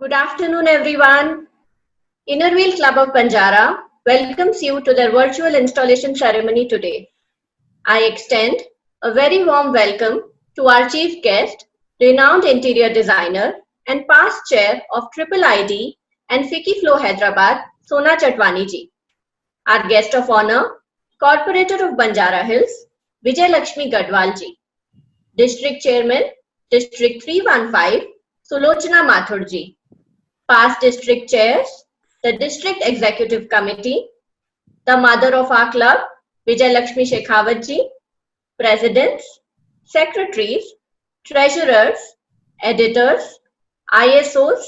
Good afternoon, everyone. Innerwheel Club of Banjara welcomes you to their virtual installation ceremony today. I extend a very warm welcome to our chief guest, renowned interior designer and past chair of Triple ID and FICCI Flow Hyderabad, Sona Chatwani ji. Our guest of honor, Corporator of Banjara Hills, Vijay Lakshmi Gadwal ji. District Chairman, District 315, Sulochana Mathur ji. Past district chairs, the District Executive Committee, the mother of our club, Vijay Lakshmi Shekhawat ji, presidents, secretaries, treasurers, editors, ISOs,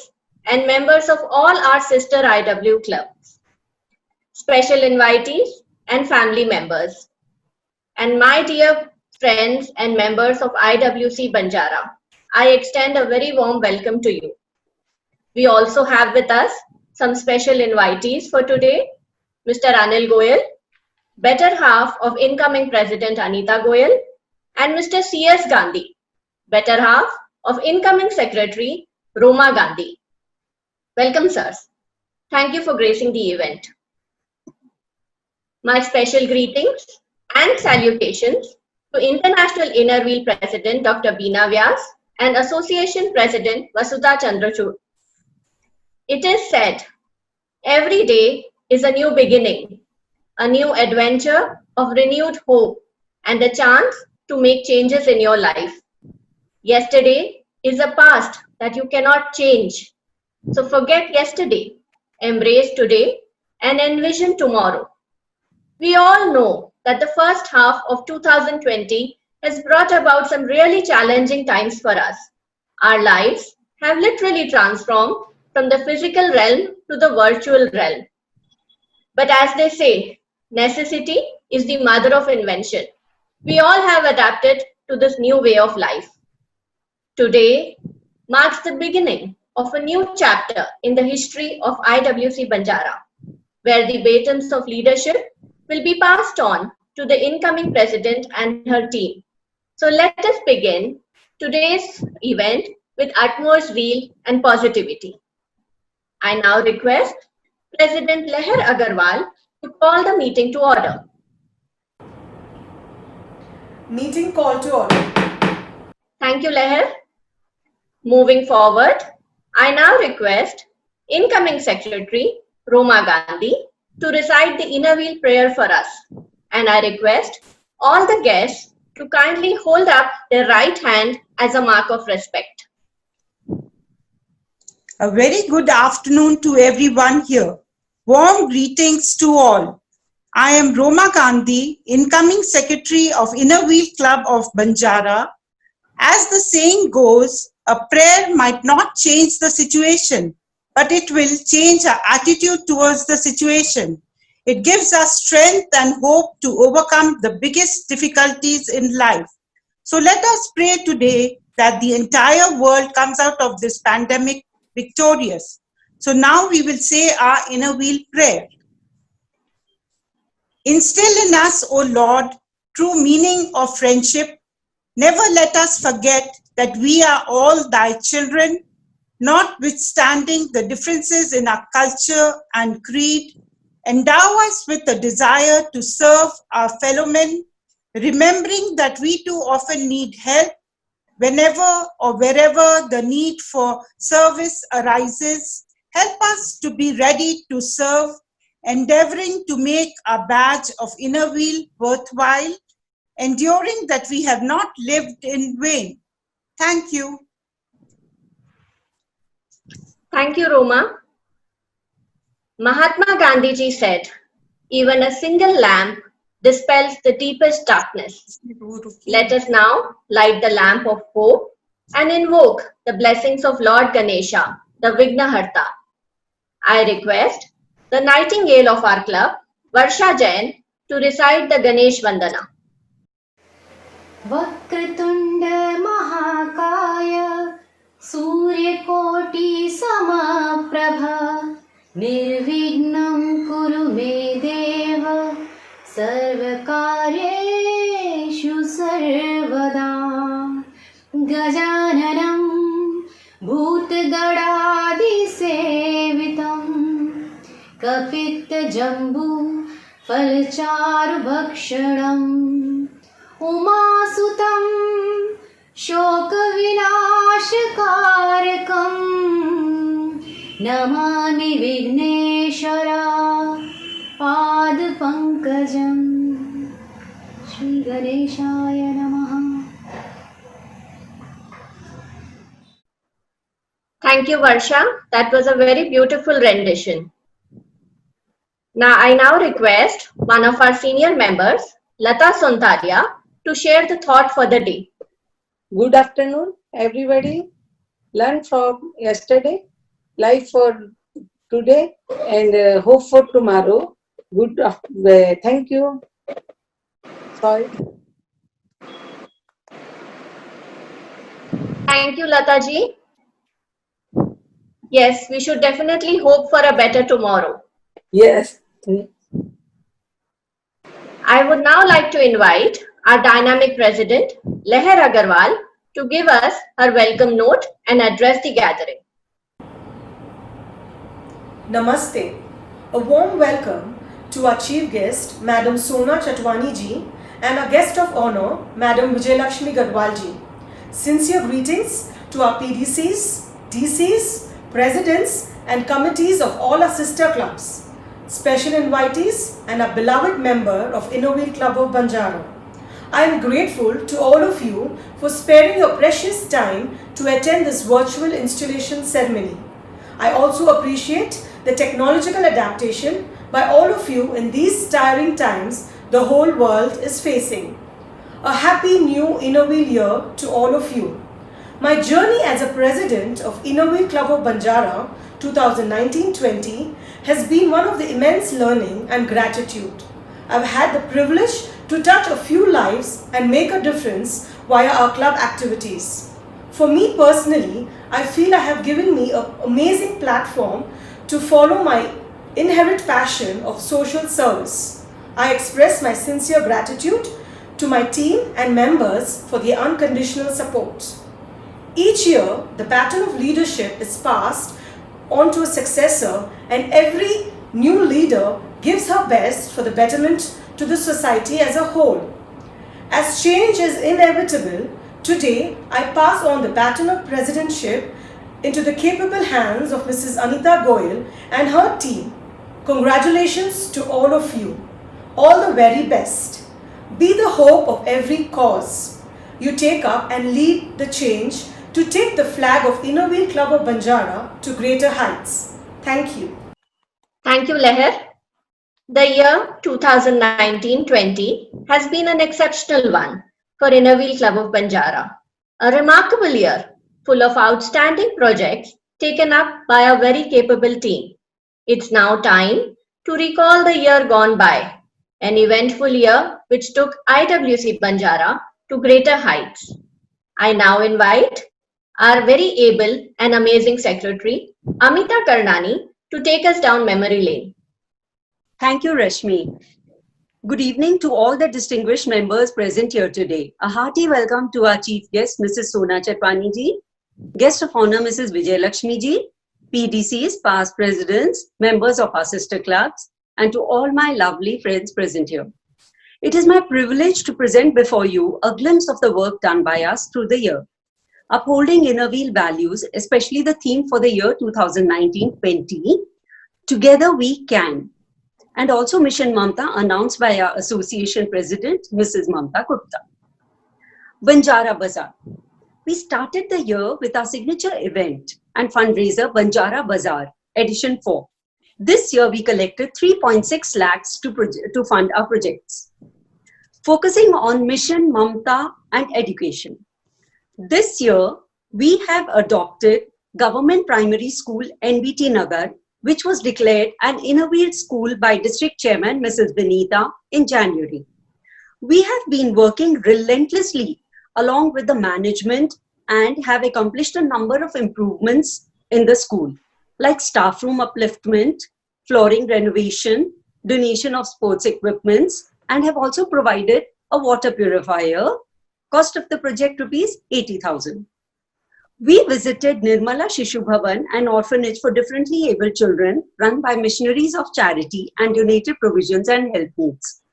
and members of all our sister IW clubs, special invitees, and family members. And my dear friends and members of IWC Banjara, I extend a very warm welcome to you. We also have with us some special invitees for today, Mr. Anil Goyal, better half of incoming President Anita Goyal, and Mr. C.S. Gandhi, better half of incoming Secretary Roma Gandhi. Welcome, sirs. Thank you for gracing the event. My special greetings and salutations to International Innerwheel President Dr. Beena Vyas and Association President Vasudha Chandrachud. It is said, every day is a new beginning, a new adventure of renewed hope, and a chance to make changes in your life. Yesterday is a past that you cannot change. So forget yesterday, embrace today, and envision tomorrow. We all know that the first half of 2020 has brought about some really challenging times for us. Our lives have literally transformed from the physical realm to the virtual realm. But as they say, necessity is the mother of invention. We all have adapted to this new way of life. Today marks the beginning of a new chapter in the history of IWC Banjara, where the batons of leadership will be passed on to the incoming president and her team. So let us begin today's event with utmost zeal and positivity. I now request President Leher Agarwal to call the meeting to order. Meeting call to order. Thank you, Leher. Moving forward, I now request incoming Secretary Roma Gandhi to recite the Innerwheel prayer for us. And I request all the guests to kindly hold up their right hand as a mark of respect. A very good afternoon to everyone here. Warm greetings to all. I am Roma Gandhi, incoming Secretary of Innerwheel Club of Banjara. As the saying goes, a prayer might not change the situation, but it will change our attitude towards the situation. It gives us strength and hope to overcome the biggest difficulties in life. So let us pray today that the entire world comes out of this pandemic victorious. So now we will say our Innerwheel prayer. Instill in us, O Lord, true meaning of friendship. Never let us forget that we are all thy children, notwithstanding the differences in our culture and creed. Endow us with a desire to serve our fellow men, remembering that we too often need help whenever or wherever the need for service arises. Help us to be ready to serve, endeavoring to make our badge of Innerwheel worthwhile, enduring that we have not lived in vain. Thank you. Thank you, Roma. Mahatma Gandhi ji said, even a single lamp dispels the deepest darkness. Let us now light the lamp of hope and invoke the blessings of Lord Ganesha, the Vignaharta. I request the nightingale of our club, Varsha Jain, to recite the Ganesh Vandana. Vakratunda Mahakaya Suryakoti Samaprabha Nirvignam Kuru Me Deva Sarvakaryeshu Sarvada Gajananam Bhutgadadi कपित्तजम्बू फलचारुभक्षणम् उमासुतं शोकविनाशकारकम् Namami Vighneshwara पादपङ्कजम् श्रीगणेशाय नमः। Thank you, Varsha. That was a very beautiful rendition. I now request one of our senior members, Lata Sontalia, to share the thought for the day. Good afternoon, everybody. Learn from yesterday, life for today, and hope for tomorrow. Thank you. Sorry. Thank you, Lata ji. Yes, we should definitely hope for a better tomorrow. Yes. I would now like to invite our dynamic president, Leher Agarwal, to give us her welcome note and address the gathering. Namaste. A warm welcome to our chief guest, Madam Sona Chatwani ji, and our guest of honor, Madam Vijayalakshmi Gadwal ji. Sincere greetings to our PDCs, DCs, presidents and committees of all our sister clubs, special invitees and our beloved member of Innovate Club of Banjara. I am grateful to all of you for sparing your precious time to attend this virtual installation ceremony. I also appreciate the technological adaptation by all of you in these tiring times the whole world is facing. A happy new Innovate year to all of you. My journey as a president of Innovate Club of Banjara 2019-20 has been one of the immense learning and gratitude. I've had the privilege to touch a few lives and make a difference via our club activities. For me personally, I feel I have given me an amazing platform to follow my inherent passion of social service. I express my sincere gratitude to my team and members for their unconditional support. Each year, the baton of leadership is passed on to a successor, and every new leader gives her best for the betterment to the society as a whole. As change is inevitable, today I pass on the baton of presidentship into the capable hands of Mrs. Anita Goyal and her team. Congratulations to all of you. All the very best. Be the hope of every cause you take up and lead the change to take the flag of Innovate Club of Banjara to greater heights. Thank you. Thank you, Leher. The year 2019-20 has been an exceptional one for Innovate Club of Banjara. A remarkable year full of outstanding projects taken up by a very capable team. It's now time to recall the year gone by, an eventful year which took IWC Banjara to greater heights. I now invite our very able and amazing secretary, Amita Karnani, to take us down memory lane. Thank you, Rashmi. Good evening to all the distinguished members present here today. A hearty welcome to our chief guest, Mrs. Sona Chatwani ji, guest of honor, Mrs. Vijayalakshmi ji, PDCs, past presidents, members of our sister clubs, and to all my lovely friends present here. It is my privilege to present before you a glimpse of the work done by us through the year. Upholding Innovate values, especially the theme for the year 2019-20, Together We Can, and also Mission Mamta announced by our association president, Mrs. Mamta Gupta. Banjara Bazaar. We started the year with our signature event and fundraiser Banjara Bazaar, edition 4. This year we collected 3.6 lakhs to fund our projects, focusing on Mission Mamta and education. This year, we have adopted Government Primary School NBT Nagar, which was declared an Innovate School by District Chairman Mrs. Vinita in January. We have been working relentlessly along with the management and have accomplished a number of improvements in the school, like staff room upliftment, flooring renovation, donation of sports equipments, and have also provided a water purifier. Cost of the project rupees 80,000. We visited Nirmala Shishu Bhavan, an orphanage for differently abled children run by missionaries of charity, and donated provisions and health needs.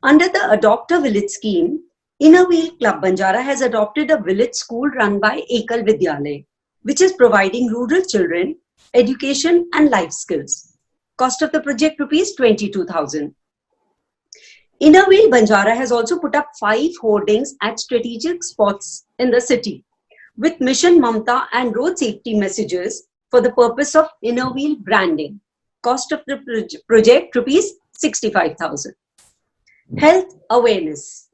Under the Adopt a Village scheme, Inner Wheel Club Banjara has adopted a village school run by Ekal Vidyalay, which is providing rural children education and life skills. Cost of the project rupees 22,000. Inner Wheel Banjara has also put up 5 hoardings at strategic spots in the city with Mission Mamta and road safety messages for the purpose of Inner Wheel branding. Cost of the project rupees 65,000. Health awareness.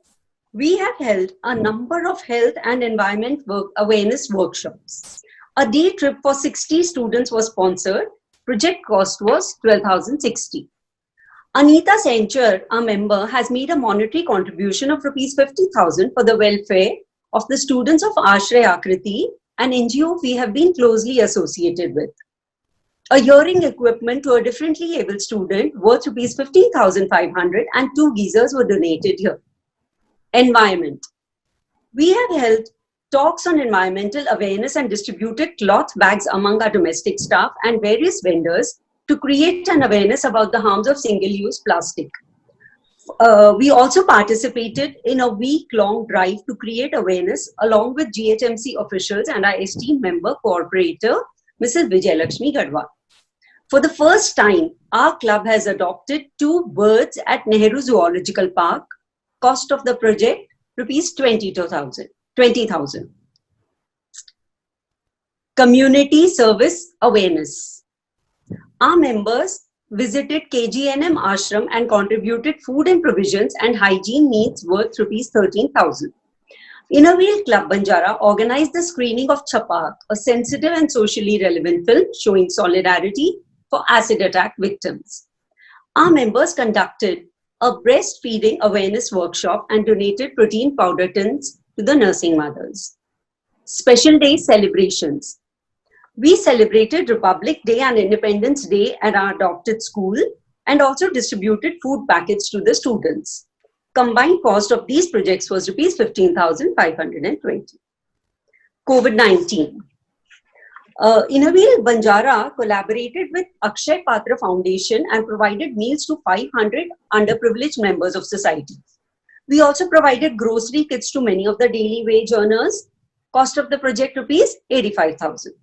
We have held a number of health and environment awareness workshops. A day trip for 60 students was sponsored. Project cost was 12,060. Anita Senchar, a member, has made a monetary contribution of rupees 50,000 for the welfare of the students of Ashray Akriti, an NGO we have been closely associated with. A hearing equipment to a differently abled student worth rupees 15,500 and 2 geysers were donated here. Environment. We have held talks on environmental awareness and distributed cloth bags among our domestic staff and various vendors to create an awareness about the harms of single-use plastic. We also participated in a week-long drive to create awareness along with GHMC officials and our esteemed member cooperator, Mrs. Vijayalakshmi Gadwal. For the first time, our club has adopted 2 birds at Nehru Zoological Park. Cost of the project, rupees 20,000. Community service awareness. Our members visited KGNM Ashram and contributed food and provisions and hygiene needs worth rupees 13,000. Inner Wheel Club Banjara organized the screening of Chapak, a sensitive and socially relevant film showing solidarity for acid attack victims. Our members conducted a breastfeeding awareness workshop and donated protein powder tins to the nursing mothers. Special day celebrations. We celebrated Republic Day and Independence Day at our adopted school and also distributed food packets to the students. Combined cost of these projects was rupees 15,520. COVID-19. Inner Wheel Banjara collaborated with Akshay Patra Foundation and provided meals to 500 underprivileged members of society. We also provided grocery kits to many of the daily wage earners. Cost of the project rupees 85,000.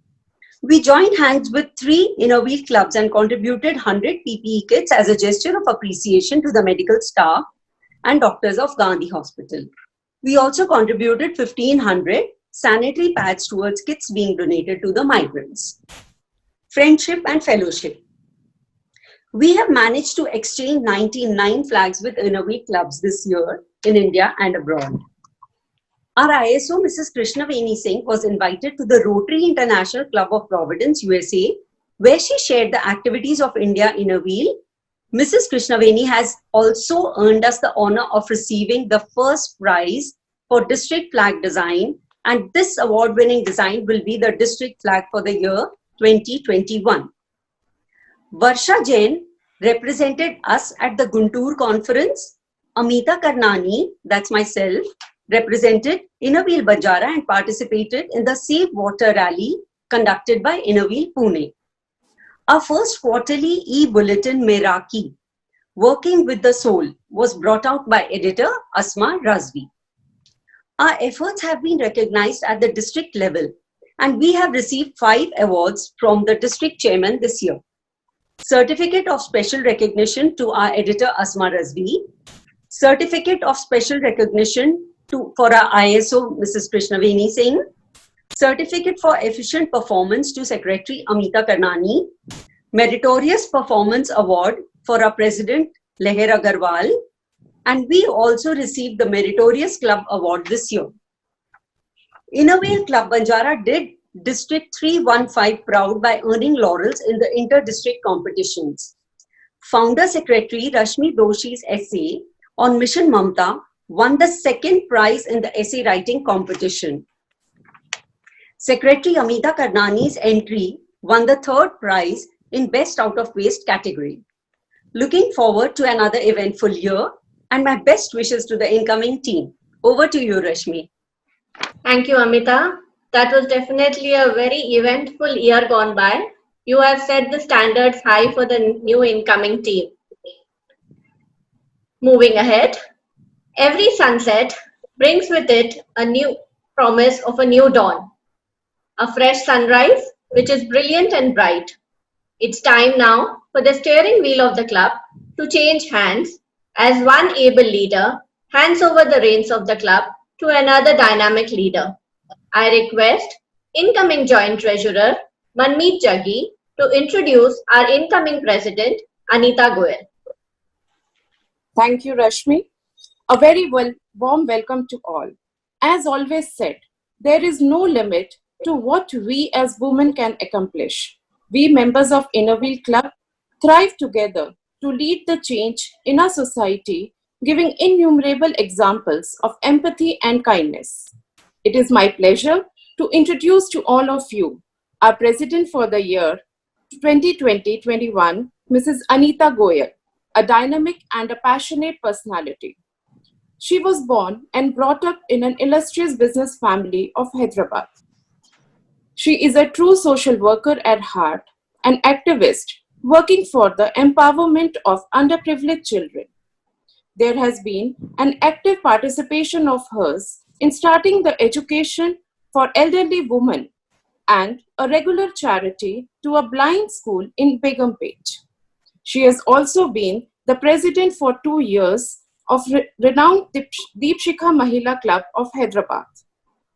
We joined hands with 3 Inner Wheel clubs and contributed 100 PPE kits as a gesture of appreciation to the medical staff and doctors of Gandhi Hospital. We also contributed 1,500 sanitary pads towards kits being donated to the migrants. Friendship and fellowship. We have managed to exchange 99 flags with Inner Wheel clubs this year in India and abroad. Our ISO, Mrs. Krishnaveni Singh, was invited to the Rotary International Club of Providence, USA, where she shared the activities of India Inner Wheel. Mrs. Krishnaveni has also earned us the honor of receiving the first prize for district flag design, and this award-winning design will be the district flag for the year 2021. Varsha Jain represented us at the Guntur conference. Amita Karnani, that's myself, represented Inner Wheel Banjara and participated in the Save Water rally conducted by Inner Wheel Pune. Our first quarterly e-bulletin Meraki, Working with the Soul, was brought out by editor Asma Razvi. Our efforts have been recognized at the district level and we have received 5 awards from the district chairman this year. Certificate of Special Recognition to our editor Asma Razvi, Certificate of Special Recognition for our ISO Mrs. Krishnaveni Singh, Certificate for Efficient Performance to Secretary Amita Karnani, Meritorious Performance Award for our President Leher Agarwal, and we also received the Meritorious Club Award this year. Inner Wheel Club Banjara did District 315 proud by earning laurels in the inter-district competitions. Founder Secretary Rashmi Doshi's essay on Mission Mamta won the 2nd prize in the essay writing competition. Secretary Amita Karnani's entry won the 3rd prize in Best Out of Waste category. Looking forward to another eventful year and my best wishes to the incoming team. Over to you, Rashmi. Thank you, Amita. That was definitely a very eventful year gone by. You have set the standards high for the new incoming team. Moving ahead, every sunset brings with it a new promise of a new dawn, a fresh sunrise which is brilliant and bright. It's time now for the steering wheel of the club to change hands as one able leader hands over the reins of the club to another dynamic leader. I request incoming joint treasurer Manmeet Jaggi to introduce our incoming president Anita Goyal. Thank you, Rashmi. A very warm welcome to all. As always said, there is no limit to what we as women can accomplish. We members of Innerwheel Club thrive together to lead the change in our society, giving innumerable examples of empathy and kindness. It is my pleasure to introduce to all of you our president for the year 2020-21, Mrs. Anita Goyal, a dynamic and a passionate personality. She was born and brought up in an illustrious business family of Hyderabad. She is a true social worker at heart, an activist working for the empowerment of underprivileged children. There has been an active participation of hers in starting the education for elderly women and a regular charity to a blind school in Begumpet. She has also been the president for 2 years of renowned Deepshikha Mahila Club of Hyderabad.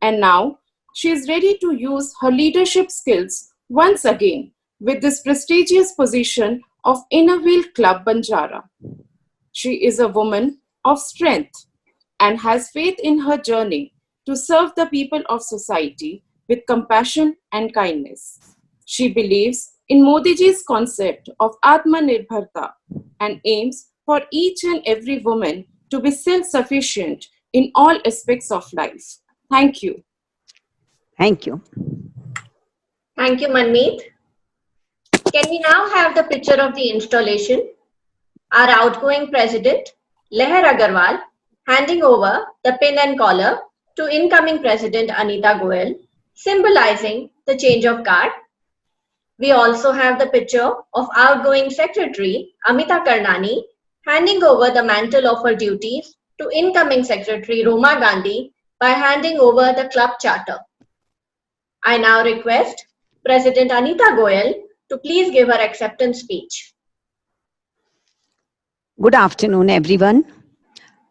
And now she is ready to use her leadership skills once again with this prestigious position of Innerwheel Club Banjara. She is a woman of strength and has faith in her journey to serve the people of society with compassion and kindness. She believes in Modi ji's concept of Atmanirbharta and aims for each and every woman to be self-sufficient in all aspects of life. Thank you. Thank you. Thank you, Manmeet. Can we now have the picture of the installation? Our outgoing president, Leher Agarwal, handing over the pin and collar to incoming president Anita Goyal, symbolizing the change of guard. We also have the picture of outgoing secretary Amita Karnani handing over the mantle of her duties to incoming secretary Roma Gandhi by handing over the club charter. I now request President Anita Goyal to please give her acceptance speech. Good afternoon, everyone.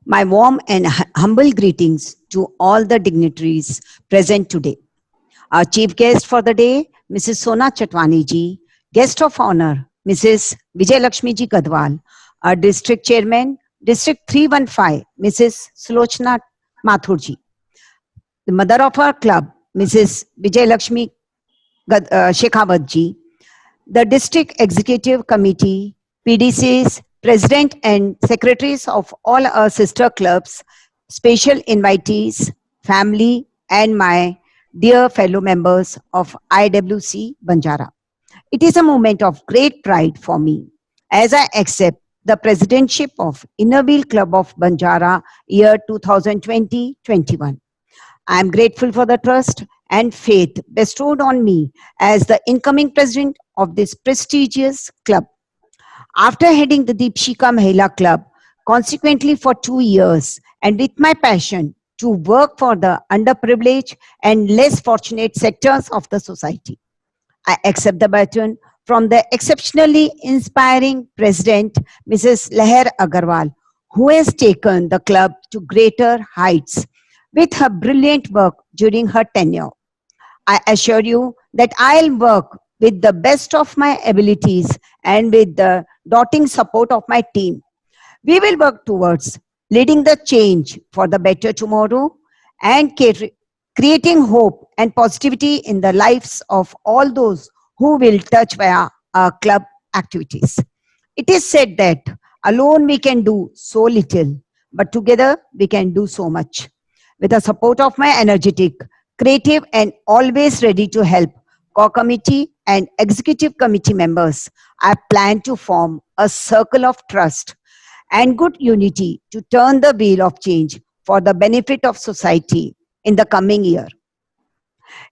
My warm and humble greetings to all the dignitaries present today. Our chief guest for the day, Mrs. Sona Chatwani ji, guest of honor, Mrs. Vijay Lakshmi ji Gadwal, our district chairman, District 315, Mrs. Sulochana Mathur ji, the mother of our club, Mrs. Vijay Lakshmi Shekhawat ji, the district executive committee, PDCs, president and secretaries of all our sister clubs, special invitees, family, and my dear fellow members of IWC Banjara. It is a moment of great pride for me as I accept the presidentship of Innerwheel Club of Banjara year 2020-21. I am grateful for the trust and faith bestowed on me as the incoming president of this prestigious club. After heading the Deepshikha Mahila Club, consequently for 2 years, and with my passion to work for the underprivileged and less fortunate sectors of the society, I accept the baton from the exceptionally inspiring president, Mrs. Leher Agarwal, who has taken the club to greater heights with her brilliant work during her tenure. I assure you that I'll work with the best of my abilities and with the doting support of my team. We will work towards leading the change for the better tomorrow and creating hope and positivity in the lives of all those who will touch via our club activities. It is said that alone we can do so little, but together we can do so much. With the support of my energetic, creative and always ready to help core committee and executive committee members, I plan to form a circle of trust and good unity to turn the wheel of change for the benefit of society in the coming year.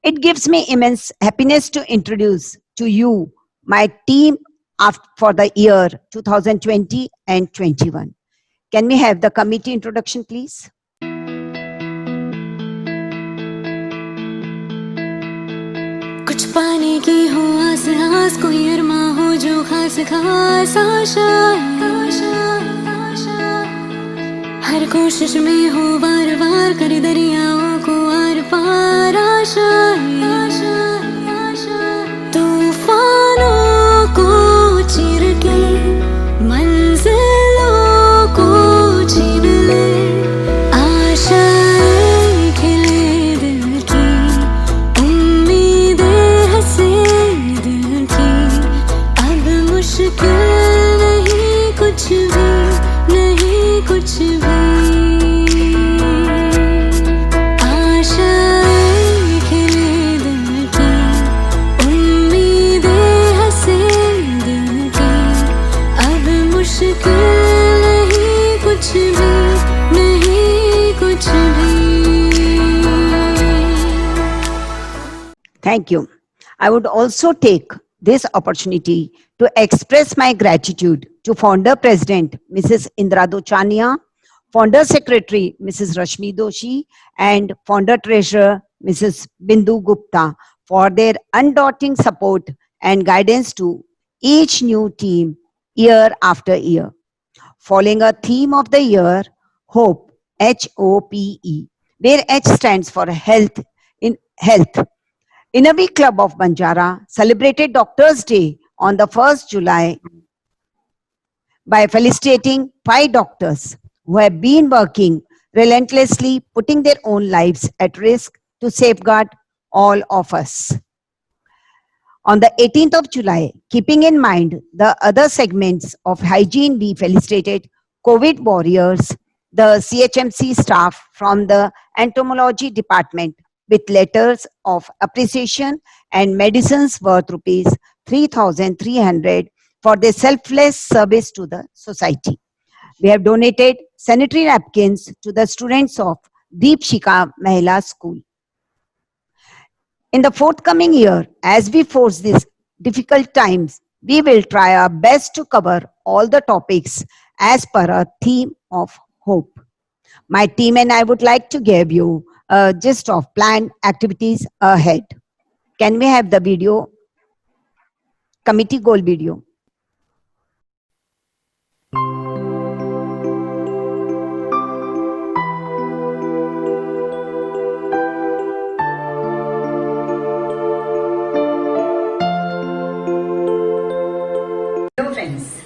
It gives me immense happiness to introduce to you my team for the year 2020 and 21. Can we have the committee introduction, please? कुछ पाने की हो आस आस, कोई अरमा हो जो खास खास आशा, हर कोशिश में हो बार बार कर दरियाओं को आर पार आशा, तूफानों को चीर के मंजिलों को छीन ले, आशाएं खिले दिल की, उम्मीदें हंसे दिल की, अब मुश्किल नहीं कुछ भी, नहीं कुछ भी, आशाएं खिले दिल की, उम्मीदें हंसे दिल की, अब मुश्किल नहीं कुछ भी, नहीं कुछ भी. Thank you. I would also take this opportunity to express my gratitude to Founder President Mrs. Indra Dochania, Founder Secretary Mrs. Rashmi Doshi, and Founder Treasurer Mrs. Bindu Gupta for their undaunting support and guidance to each new team year after year. Following a theme of the year, HOPE, HOPE, where H stands for health in health. Innerweek Club of Banjara celebrated Doctors' Day on the 1st July by felicitating 5 doctors who have been working relentlessly, putting their own lives at risk to safeguard all of us. On the 18th of July, keeping in mind the other segments of hygiene, we felicitated COVID warriors, the CHMC staff from the entomology department with letters of appreciation and medicines worth rupees 3,300 for their selfless service to the society. We have donated sanitary napkins to the students of Deepshika Mahila School. In the forthcoming year, as we face these difficult times, we will try our best to cover all the topics as per a theme of hope. My team and I would like to give you a gist of planned activities ahead. Can we have the video? Committee goal video. Hello friends,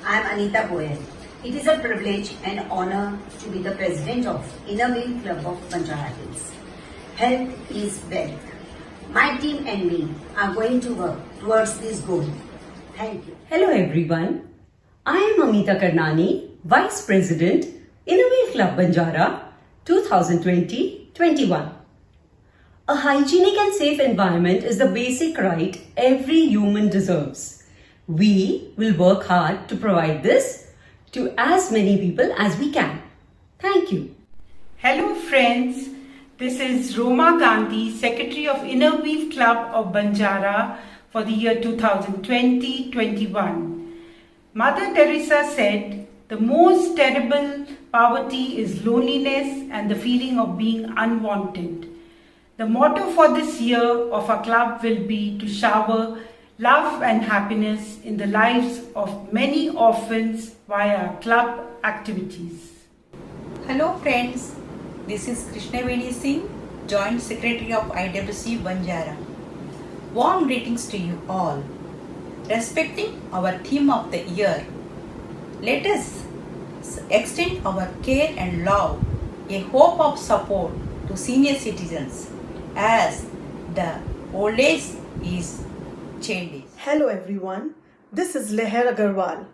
I am Anita Goyal. It is a privilege and honor to be the president of Innerweek Club of Banjara Hills. Health is wealth. My team and me are going to work towards this goal. Thank you. Hello everyone. I am Amita Karnani, Vice President, Innerweek Club Banjara 2020-21. A hygienic and safe environment is the basic right every human deserves. We will work hard to provide this to as many people as we can. Thank you. Hello friends, this is Roma Gandhi, Secretary of Innerweek Club of Banjara for the year 2020-21. Mother Teresa said, the most terrible poverty is loneliness and the feeling of being unwanted. The motto for this year of our club will be to shower love and happiness in the lives of many orphans via club activities. Hello friends, this is Krishnaveni Singh, Joint Secretary of IWC Banjara. Warm greetings to you all. Respecting our theme of the year, let us extend our care and love, a hope of support to senior citizens as the old age is changing. Hello everyone, this is Leher Agarwal.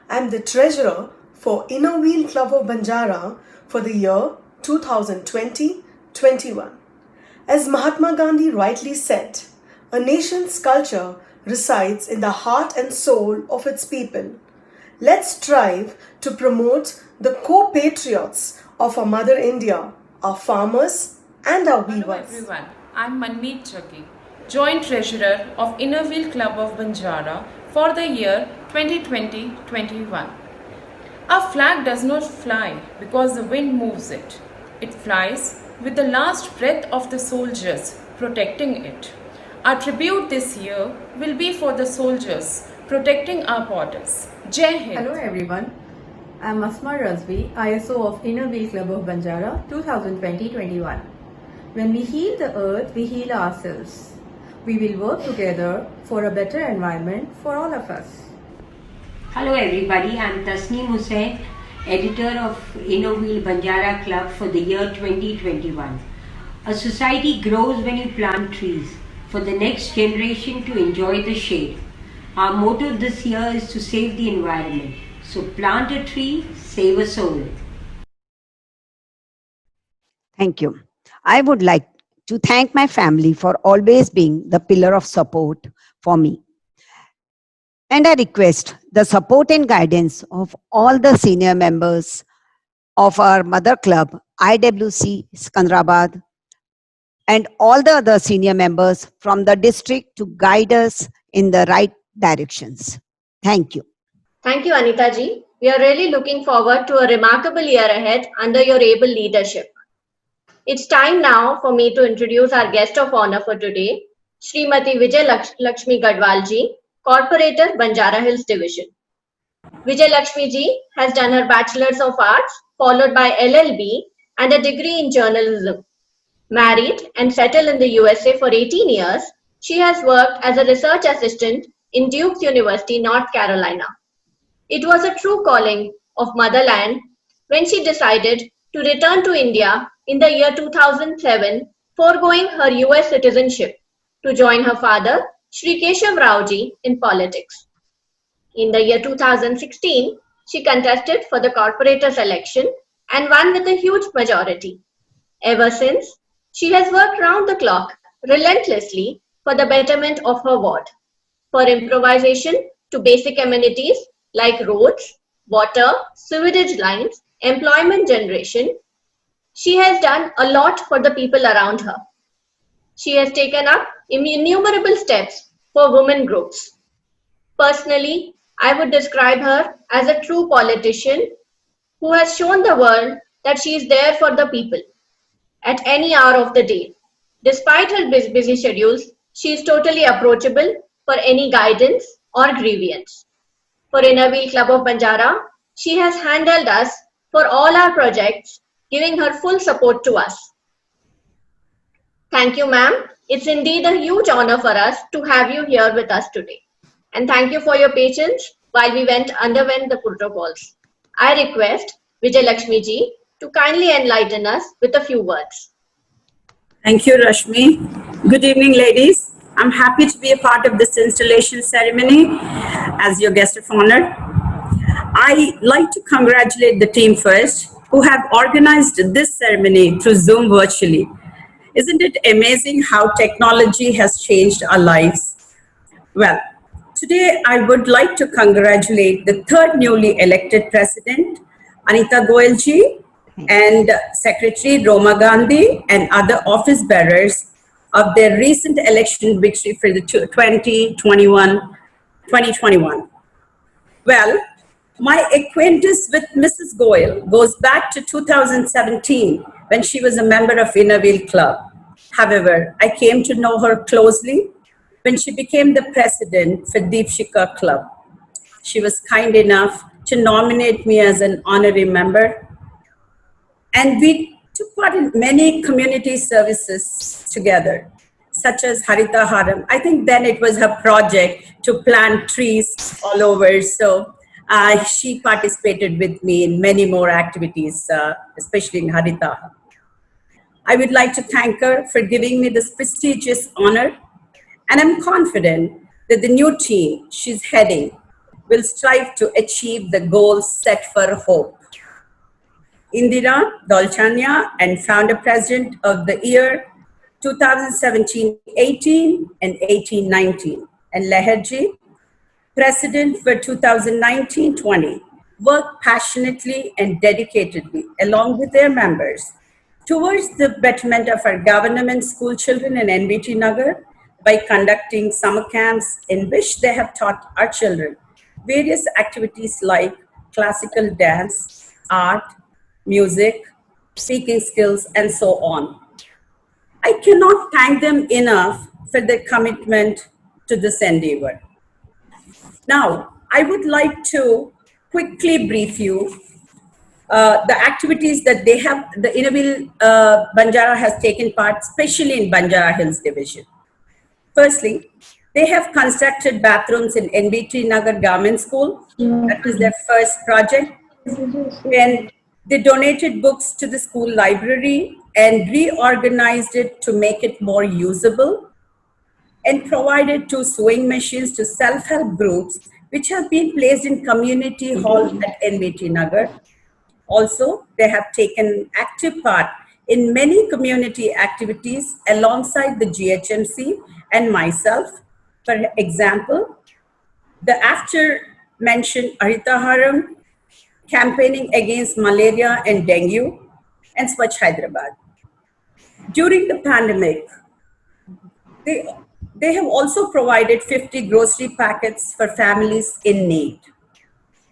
I am the Treasurer for Innerweek Club of Banjara for the year 2020-21. As Mahatma Gandhi rightly said, a nation's culture resides in the heart and soul of its people. Let's strive to promote the co-patriots of our Mother India, our farmers and our Hello weavers. everyone, I'm Manmeet Chakki, Joint Treasurer of Innerwheel Club of Banjara for the year 2020-21. Our flag does not fly because the wind moves it. It flies with the last breath of the soldiers protecting it. Our tribute this year will be for the soldiers protecting our borders. Jai Hind. Hello everyone, I am Asma Razvi, ISO of Inner Wheel Club of Banjara 2020-21. When we heal the earth, we heal ourselves. We will work together for a better environment for all of us. Hello everybody, I am Tasneem Hussain, editor of Inner Wheel Banjara Club for the year 2021. A society grows when you plant trees for the next generation to enjoy the shade. Our motto this year is to save the environment. So plant a tree, save a soul. Thank you. I would like to thank my family for always being the pillar of support for me. And I request the support and guidance of all the senior members of our mother club, IWC Sikandrabad, and all the other senior members from the district to guide us in the right directions. Thank you. Thank you, Anita ji. We are really looking forward to a remarkable year ahead under your able leadership. It's time now for me to introduce our guest of honor for today, Srimati Vijay Lakshmi Gadwal ji, Corporator, Banjara Hills Division. Vijay Lakshmi ji has done her Bachelor's of Arts, followed by LLB and a degree in journalism. Married and settled in the USA for 18 years, she has worked as a research assistant in Duke University, North Carolina. It was a true calling of motherland when she decided to return to India in the year 2007, foregoing her US citizenship to join her father, Shri Keshav Rao ji, in politics. In the year 2016, she contested for the corporator's election and won with a huge majority. Ever since, she has worked round the clock relentlessly for the betterment of her ward, for improvisation to basic amenities like roads, water, sewage lines, employment generation. She has done a lot for the people around her. She has taken up innumerable steps for women groups. Personally, I would describe her as a true politician who has shown the world that she is there for the people at any hour of the day. Despite her busy schedules, she is totally approachable for any guidance or grievance. For Inner Wheel Club of Banjara, she has handled us for all our projects, giving her full support to us. Thank you, ma'am. It's indeed a huge honor for us to have you here with us today. And thank you for your patience while we underwent the protocols. I request Vijay Lakshmi ji to kindly enlighten us with a few words. Thank you, Rashmi. Good evening, ladies. I'm happy to be a part of this installation ceremony as your guest of honor. I like to congratulate the team first, who have organized this ceremony through Zoom virtually. Isn't it amazing how technology has changed our lives? Well, today I would like to congratulate the third newly elected president, Anita Goyal ji, and Secretary Roma Gandhi and other office bearers of their recent election victory for the 2021. Well, my acquaintance with Mrs. Goyal goes back to 2017 when she was a member of Inner Wheel Club. However, I came to know her closely when she became the president for Deepshika Club. She was kind enough to nominate me as an honorary member, and we took part in many community services together, such as Harita Haram. I think then it was her project to plant trees all over. So she participated with me in many more activities, especially in Harita. I would like to thank her for giving me this prestigious honor. And I'm confident that the new team she's heading will strive to achieve the goals set for Hope. Indira Dolchania, and founder president of the year 2017-18 and 18-19, and Leherji, president for 2019-20, worked passionately and dedicatedly along with their members towards the betterment of our government school children in NBT Nagar by conducting summer camps in which they have taught our children various activities like classical dance, art, music, speaking skills, and so on. I cannot thank them enough for their commitment to this endeavor. Now, I would like to quickly brief you the activities that they have, the Innoville Banjara has taken part, especially in Banjara Hills Division. Firstly, they have constructed bathrooms in NBT Nagar Government School. That was their first project. And they donated books to the school library and reorganized it to make it more usable, and provided 2 sewing machines to self-help groups which have been placed in community hall at NBT Nagar. Also, they have taken active part in many community activities alongside the GHMC and myself. For example, the after-mentioned Aritaharam, campaigning against malaria and dengue, and Swachh Hyderabad. During the pandemic, they have also provided 50 grocery packets for families in need.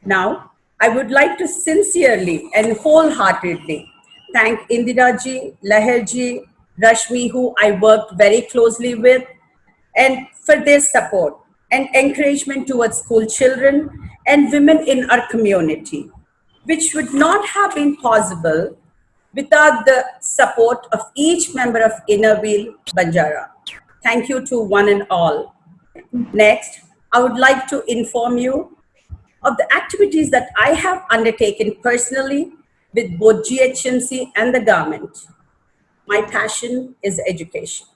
Now, I would like to sincerely and wholeheartedly thank Indiraji, Laherji, Rashmi, who I worked very closely with, and for their support and encouragement towards school children and women in our community, which would not have been possible without the support of each member of Innoville Banjara. Thank you to one and all. Next, I would like to inform you of the activities that I have undertaken personally with both GHMC and the government. My passion is education.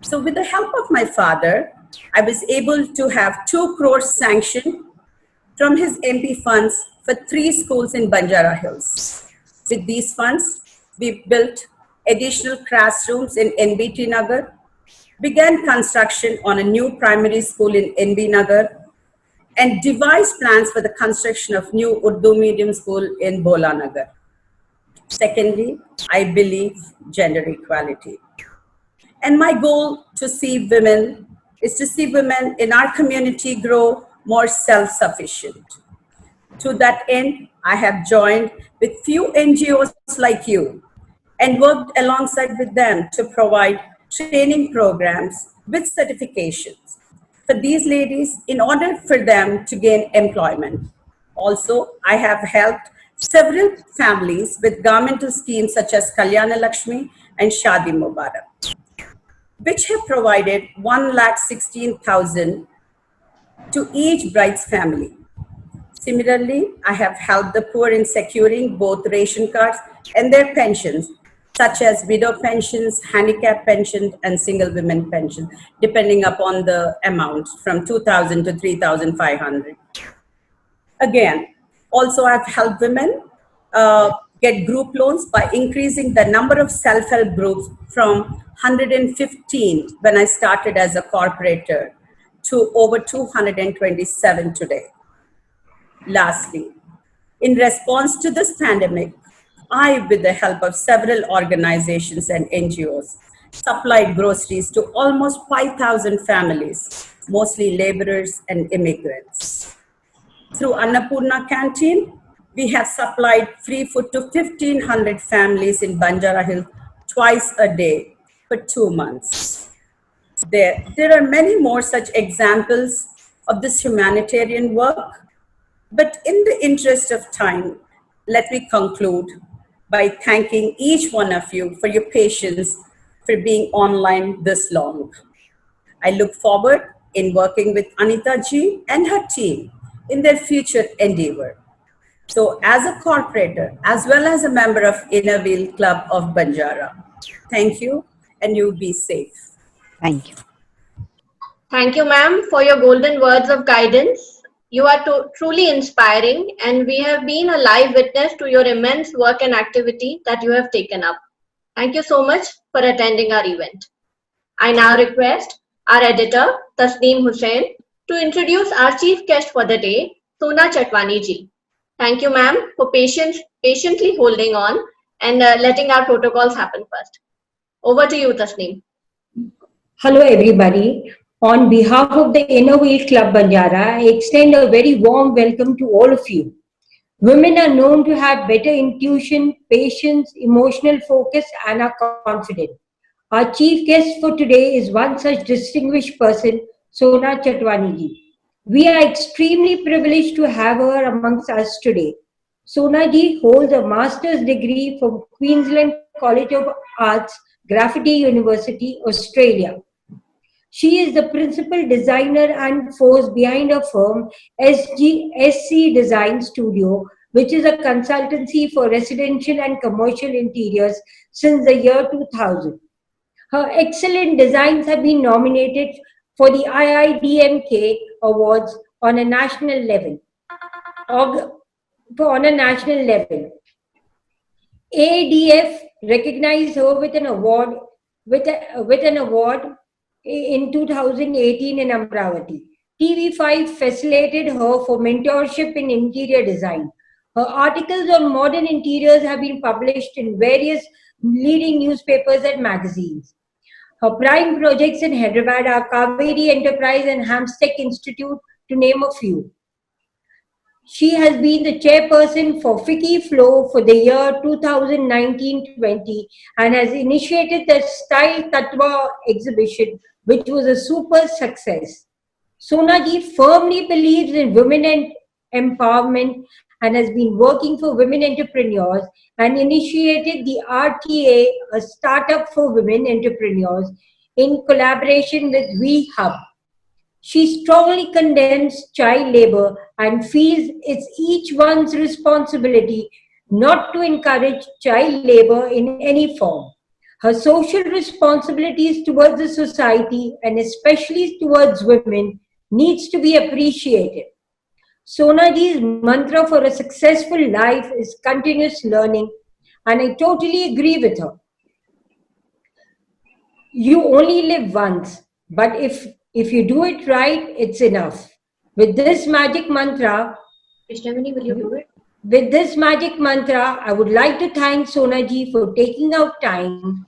So with the help of my father, I was able to have 2 crores sanctioned from his MP funds for 3 schools in Banjara Hills. With these funds, we built additional classrooms in NBT Nagar, began construction on a new primary school in NB Nagar, and devised plans for the construction of new Urdu medium school in Bola Nagar. Secondly, I believe gender equality. And my goal is to see women in our community grow more self-sufficient. To that end, I have joined with few NGOs like you and worked alongside with them to provide training programs with certifications for these ladies in order for them to gain employment. Also, I have helped several families with governmental schemes such as Kalyana Lakshmi and Shadi Mubarak, which have provided 1,16,000 to each bride's family. Similarly, I have helped the poor in securing both ration cards and their pensions, such as widow pensions, handicap pensions, and single women pensions, depending upon the amount from 2,000 to 3,500. Again, also I've helped women get group loans by increasing the number of self-help groups from 115 when I started as a corporator to over 227 today. Lastly, in response to this pandemic, I, with the help of several organizations and NGOs, supplied groceries to almost 5,000 families, mostly laborers and immigrants. Through Annapurna Canteen, we have supplied free food to 1,500 families in Banjara Hills twice a day for 2 months. There are many more such examples of this humanitarian work, but in the interest of time, let me conclude by thanking each one of you for your patience for being online this long. I look forward in working with Anita ji and her team in their future endeavor. So as a corporator, as well as a member of Innoville Club of Banjara, thank you, and you be safe. Thank you. Thank you, ma'am, for your golden words of guidance. You are truly inspiring, and we have been a live witness to your immense work and activity that you have taken up. Thank you so much for attending our event. I now request our editor, Tasneem Hussain, to introduce our chief guest for the day, Sona Chatwani ji. Thank you, ma'am, for patiently holding on and letting our protocols happen first. Over to you, Tasneem. Hello, everybody. On behalf of the Inner Wheel Club Banjara, I extend a very warm welcome to all of you. Women are known to have better intuition, patience, emotional focus, and are confident. Our chief guest for today is one such distinguished person, Sona Chatwani ji. We are extremely privileged to have her amongst us today. Sona ji holds a master's degree from Queensland College of Arts, Graffiti University, Australia. She is the principal designer and force behind her firm SC Design Studio, which is a consultancy for residential and commercial interiors since the year 2000. Her excellent designs have been nominated for the IIDMK Awards on a national level. ADF recognized her with an award in 2018 in Amravati. TV5 facilitated her for mentorship in interior design. Her articles on modern interiors have been published in various leading newspapers and magazines. Her prime projects in Hyderabad are Kaveri Enterprise and Hamstech Institute, to name a few. She has been the chairperson for FICCI Flow for the year 2019-20 and has initiated the Style Tattva exhibition, which was a super success. Sona ji firmly believes in women empowerment and has been working for women entrepreneurs and initiated the RTA, a startup for women entrepreneurs, in collaboration with WeHub. She strongly condemns child labor and feels it's each one's responsibility not to encourage child labor in any form. Her social responsibilities towards the society and especially towards women needs to be appreciated. Sona ji's mantra for a successful life is continuous learning, and I totally agree with her. You only live once, but if you do it right, it's enough. With this magic mantra, Krishnavani, will you do it? With this magic mantra, I would like to thank Sona ji for taking out time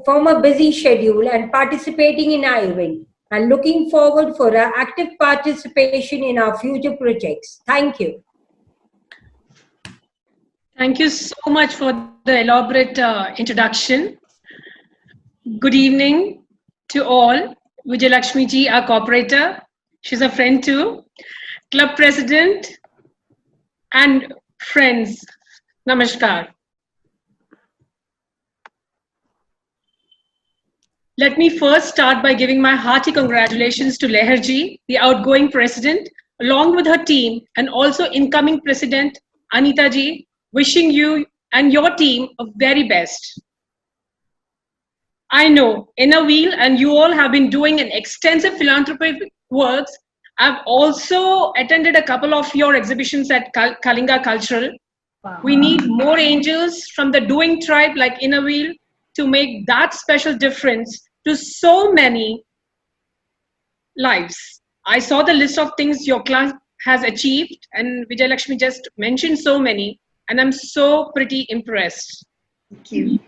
from a busy schedule and participating in our event, and looking forward for her active participation in our future projects. Thank you. Thank you so much for the elaborate introduction. Good evening to all. Vijay Lakshmi ji, our cooperator, she's a friend too, club president and friends. Namaskar. Let me first start by giving my hearty congratulations to Leher ji, the outgoing president, along with her team, and also incoming president Anita ji, wishing you and your team a very best. I know Inner Wheel and you all have been doing an extensive philanthropic works. I've also attended a couple of your exhibitions at Kalinga Cultural. Wow. We need more angels from the doing tribe like Inner Wheel to make that special difference to so many lives. I saw the list of things your class has achieved, and Vijay Lakshmi just mentioned so many, and I'm so pretty impressed. Thank you.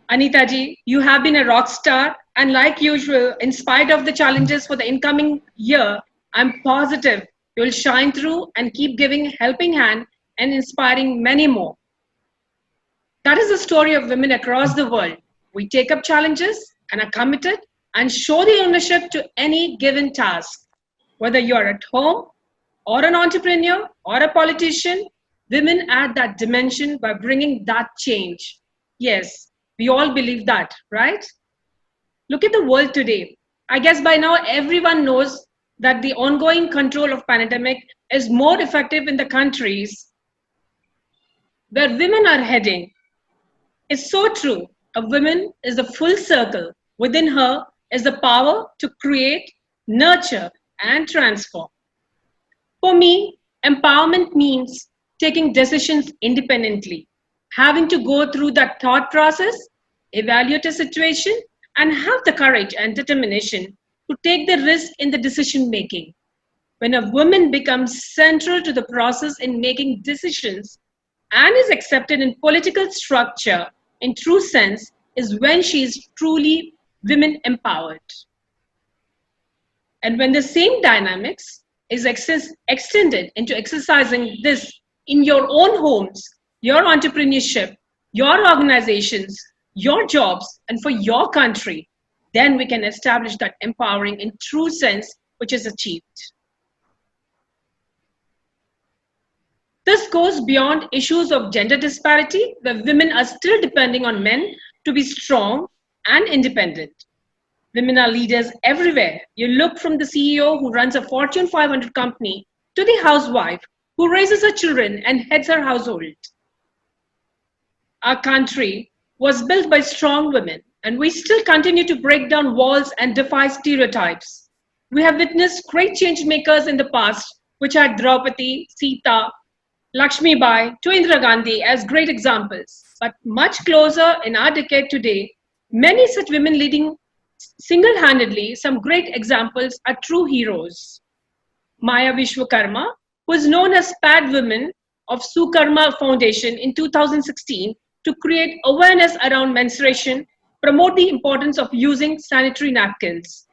Anita ji, you have been a rock star, and like usual, in spite of the challenges for the incoming year, I'm positive you'll shine through and keep giving helping hand and inspiring many more. That is the story of women across the world. We take up challenges and are committed and show the ownership to any given task. Whether you're at home or an entrepreneur or a politician, women add that dimension by bringing that change. Yes, we all believe that, right? Look at the world today. I guess by now everyone knows that the ongoing control of pandemic is more effective in the countries where women are heading. It's so true. A woman is the full circle. Within her is the power to create, nurture, and transform. For me, empowerment means taking decisions independently, having to go through that thought process, evaluate a situation, and have the courage and determination to take the risk in the decision making. When a woman becomes central to the process in making decisions, and is accepted in political structure in true sense is when she is truly women empowered. And when the same dynamics is extended into exercising this in your own homes, your entrepreneurship, your organizations, your jobs, and for your country, then we can establish that empowering in true sense which is achieved. This goes beyond issues of gender disparity, where women are still depending on men to be strong and independent. Women are leaders everywhere. You look from the CEO who runs a Fortune 500 company to the housewife who raises her children and heads her household. Our country was built by strong women, and we still continue to break down walls and defy stereotypes. We have witnessed great change makers in the past, which had Draupadi, Sita, Lakshmi Bai to Indira Gandhi as great examples. But much closer in our decade today, many such women leading single-handedly some great examples are true heroes. Maya Vishwakarma, who is known as Pad Women of Sukarma Foundation in 2016 to create awareness around menstruation, promote the importance of using sanitary napkins.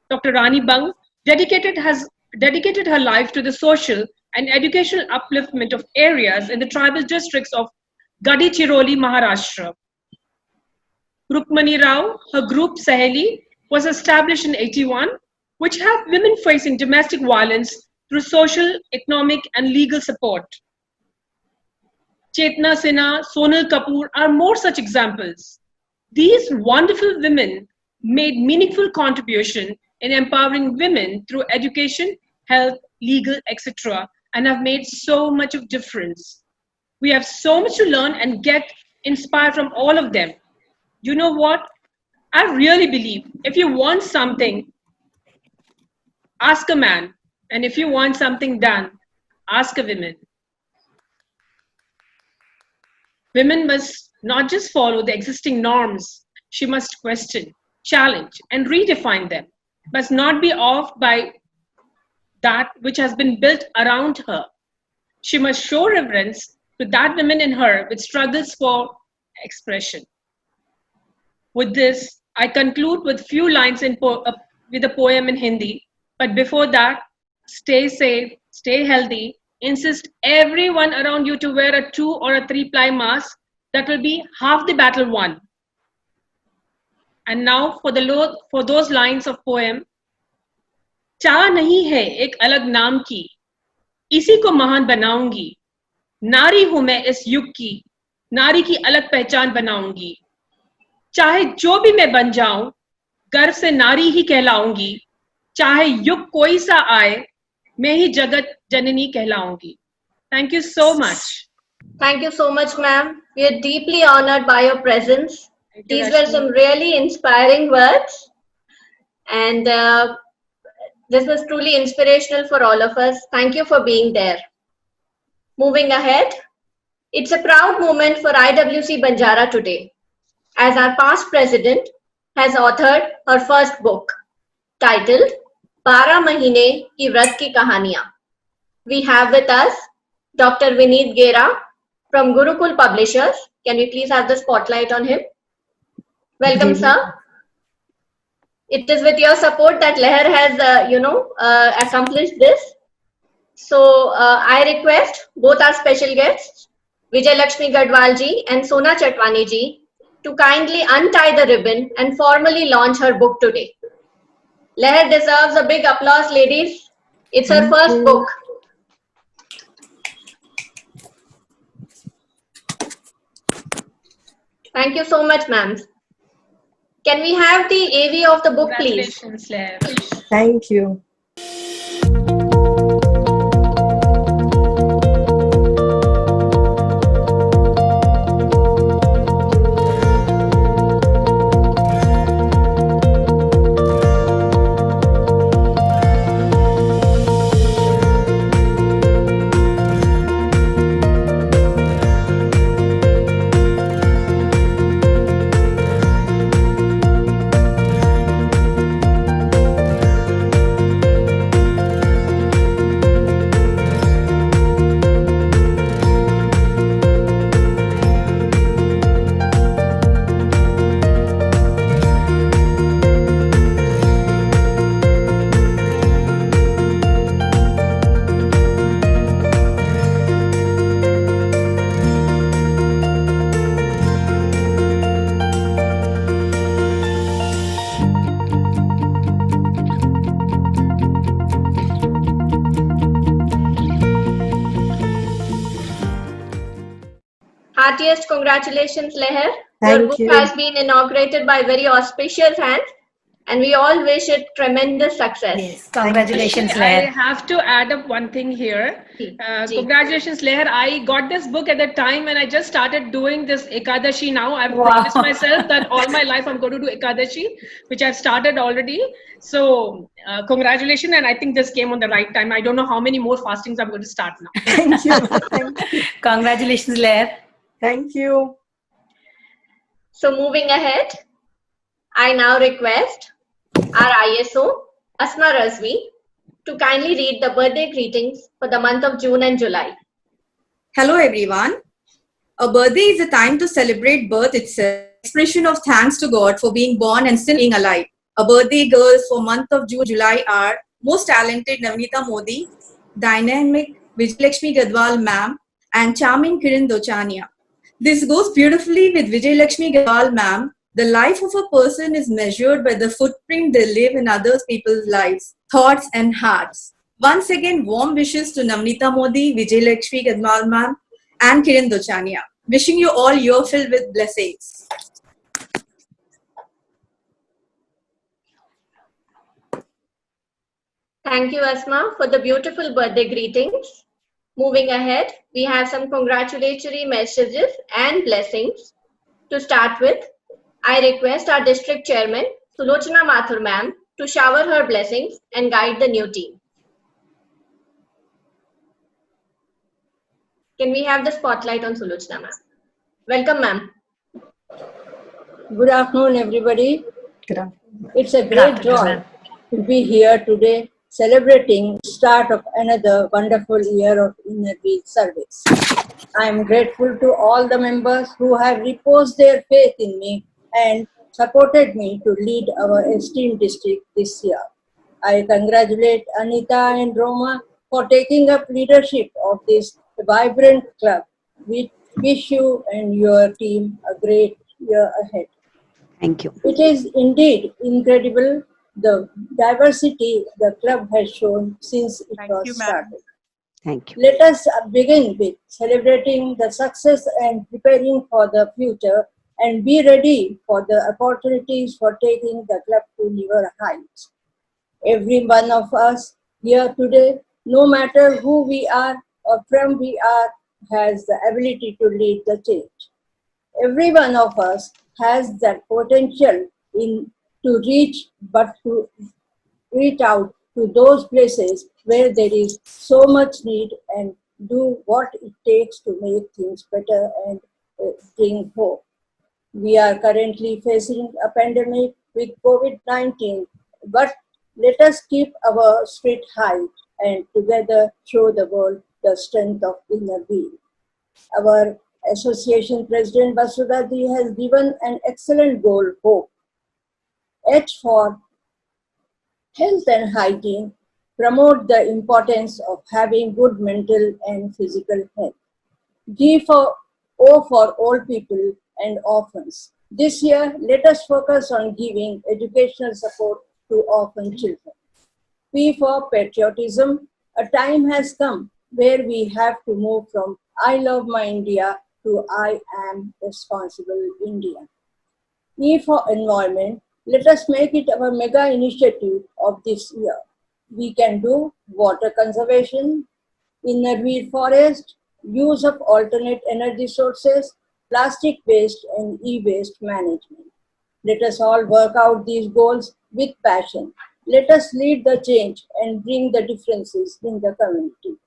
Dr. Rani Bang has dedicated her life to the social and educational upliftment of areas in the tribal districts of Gadchiroli, Maharashtra. Rukmani Rao, her group Saheli, was established in 81, which helped women facing domestic violence through social, economic, and legal support. Chetna Sinha, Sonal Kapoor are more such examples. These wonderful women made meaningful contribution in empowering women through education, health, legal, etc., and have made so much of difference. We have so much to learn and get inspired from all of them. You know what? I really believe if you want something, ask a man. And if you want something done, ask a woman. Women must not just follow the existing norms. She must question, challenge, and redefine them. Must not be off by that which has been built around her. She must show reverence to that woman in her which struggles for expression. With this, I conclude with few lines with a poem in Hindi. But before that, stay safe, stay healthy. Insist everyone around you to wear a 2 or a 3-ply mask. That will be half the battle won. And now for those lines of poem. चाह नहीं है एक अलग नाम की, इसी को महान बनाऊंगी. नारी हूं मैं इस युग की, नारी की अलग पहचान बनाऊंगी. चाहे जो भी मैं बन जाऊं, गर्व से नारी ही कहलाऊंगी. चाहे युग कोई सा आए, मैं ही जगत जननी कहलाऊंगी. Thank you so much. Thank you so much, ma'am. We are deeply honored by your presence. These were some really inspiring words. And this was truly inspirational for all of us. Thank you for being there. Moving ahead, it's a proud moment for IWC Banjara today, as our past president has authored her first book titled 12 Mahine Ki Vrat Ki Kahaniyan. We have with us Dr. Vineet Gera from Gurukul Publishers. Can we please have the spotlight on him? Welcome, sir. It is with your support that Leher has, accomplished this. So I request both our special guests, Vijay Lakshmi Gadwal ji and Sona Chatwani ji, to kindly untie the ribbon and formally launch her book today. Leher deserves a big applause, ladies. It's her first book. Thank you so much, ma'am. Can we have the AV of the book, please? Congratulations, Leher. Thank you. heartiest congratulations, Leher. Thank Your book you. has been inaugurated by very auspicious hands, and we all wish it tremendous success. Yes, congratulations, Actually, I Leher. have to add up one thing here. Ji. Congratulations, Leher. I got this book at the time when I just started doing this Ekadashi now. I've Wow. promised myself that all my life I'm going to do Ekadashi, which I've started already. So, congratulations. And I think this came on the right time. I don't know how many more fastings I'm going to start now. Thank you. Thank you. Congratulations, Leher. Thank you. So moving ahead, I now request our ISO, Asma Razvi, to kindly read the birthday greetings for the month of June and July. Hello everyone. A birthday is a time to celebrate birth itself, expression of thanks to God for being born and still being alive. A birthday girls for month of June, July are most talented Navneeta Modi, dynamic Vijayalakshmi Gadwal ma'am, and charming Kiran Dochania. This goes beautifully with Vijayalakshmi Gadwal ma'am. The life of a person is measured by the footprint they leave in other people's lives, thoughts and hearts. Once again, warm wishes to Navneeta Modi, Vijayalakshmi Gadwal ma'am, and Kiran Dochania. Wishing you all year filled with blessings. Thank you, Asma, for the beautiful birthday greetings. Moving ahead, we have some congratulatory messages and blessings. To start with, I request our district chairman, Sulochana Mathur ma'am, to shower her blessings and guide the new team. Can we have the spotlight on Sulochana ma'am? Welcome, ma'am. Good afternoon, everybody. Good afternoon. It's a Good great afternoon, joy ma'am. to be here today celebrating the start of another wonderful year of inner wheel service. I am grateful to all the members who have reposed their faith in me and supported me to lead our esteemed district this year. I congratulate Anita and Roma for taking up leadership of this vibrant club. We wish you and your team a great year ahead. Thank you. It is indeed incredible the diversity the club has shown since it was started. Thank you. Let us begin with celebrating the success and preparing for the future and be ready for the opportunities for taking the club to newer heights. Every one of us here today, no matter who we are or from we are, has the ability to lead the change. Every one of us has that potential to reach out to those places where there is so much need and do what it takes to make things better and bring hope. We are currently facing a pandemic with COVID-19, but let us keep our spirit high and together show the world the strength of inner being. Our association president Vasudha Ji has given an excellent goal, hope. H for health and hygiene, promote the importance of having good mental and physical health. G for O for old people and orphans. This year, let us focus on giving educational support to orphan children. P for patriotism. A time has come where we have to move from I love my India to I am responsible Indian. E for environment. Let us make it our mega initiative of this year. We can do water conservation, inner wheel forest, use of alternate energy sources, plastic waste and e-waste management. Let us all work out these goals with passion. Let us lead the change and bring the differences in the community.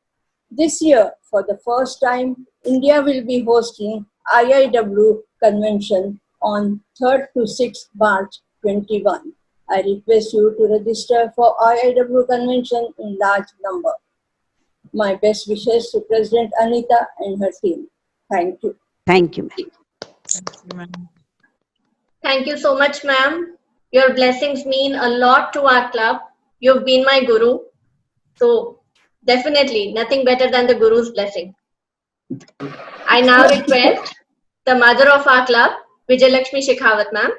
This year, for the first time, India will be hosting IIW convention on 3rd to 6th March 21. I request you to register for IIW convention in large number. My best wishes to President Anita and her team. Thank you. Thank you. Thank you so much, ma'am. Your blessings mean a lot to our club. You've been my guru. So definitely nothing better than the guru's blessing. I now request the mother of our club, Vijayalakshmi Shekhawat ma'am,